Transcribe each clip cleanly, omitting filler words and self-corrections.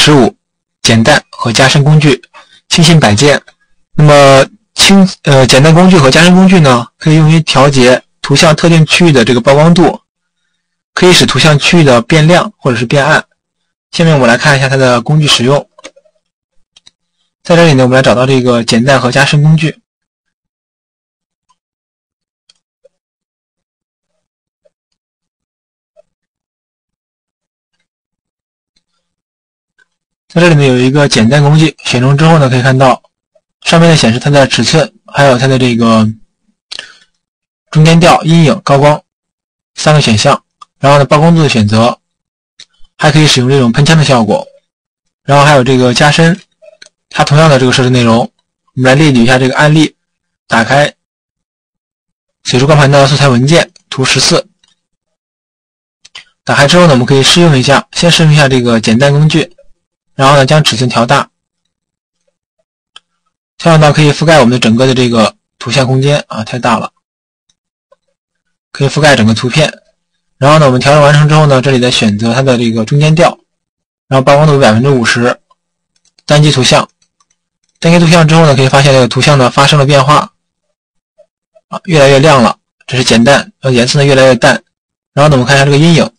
15减淡和加深工具，清新摆件。那么减淡工具和加深工具呢，可以用于调节图像特定区域的这个曝光度，可以使图像区域的变亮或者是变暗。下面我们来看一下它的工具使用。在这里呢，我们来找到这个减淡和加深工具。在这里呢有一个减淡工具，选中之后呢，可以看到上面呢显示它的尺寸，还有它的这个中间调、阴影、高光3个选项。然后呢，曝光度的选择，还可以使用这种喷枪的效果。然后还有这个加深，它同样的这个设置内容，我们来列举一下这个案例。打开写出光盘的素材文件图14，打开之后呢，我们可以试用一下，先试用一下这个减淡工具。然后呢，将尺寸调大，这样呢可以覆盖我们的整个的这个图像空间啊，太大了，可以覆盖整个图片。然后呢，我们调整完成之后呢，这里再选择它的这个中间调，然后曝光度为 50%， 单击图像。单击图像之后呢，可以发现这个图像呢发生了变化啊，越来越亮了，这是减淡，颜色呢越来越淡。然后呢，我们看一下这个阴影，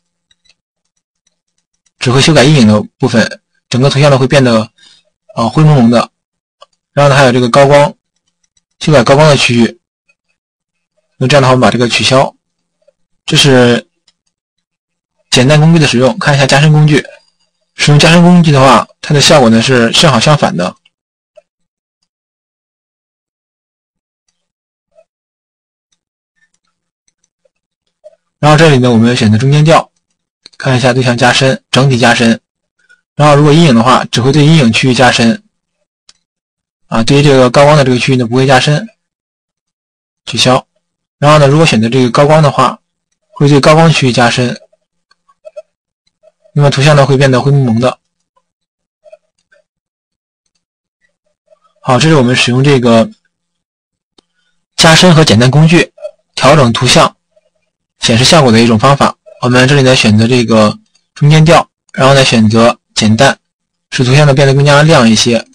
只会修改阴影的部分。整个图像呢会变得灰蒙蒙的，然后呢还有这个高光，修改高光的区域。那这样的话，我们把这个取消。这是减淡工具的使用。看一下加深工具，使用加深工具的话，它的效果呢是正好相反的。然后这里呢，我们选择中间调，看一下对象加深，整体加深。然后如果阴影的话，只会对阴影区域加深啊，对于这个高光的这个区域呢不会加深，取消。然后呢，如果选择这个高光的话，会对高光区域加深，那么图像呢会变得灰蒙蒙的。好，这是我们使用这个加深和减淡工具调整图像显示效果的一种方法。我们这里呢选择这个中间调，然后呢选择减淡，使图像呢变得更加亮一些。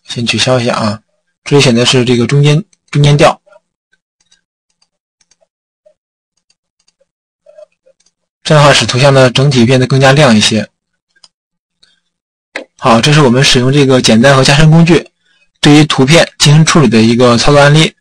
先取消一下啊，这里选的是这个中间调。这样的话使图像呢整体变得更加亮一些。好，这是我们使用这个减淡和加深工具对于图片进行处理的一个操作案例。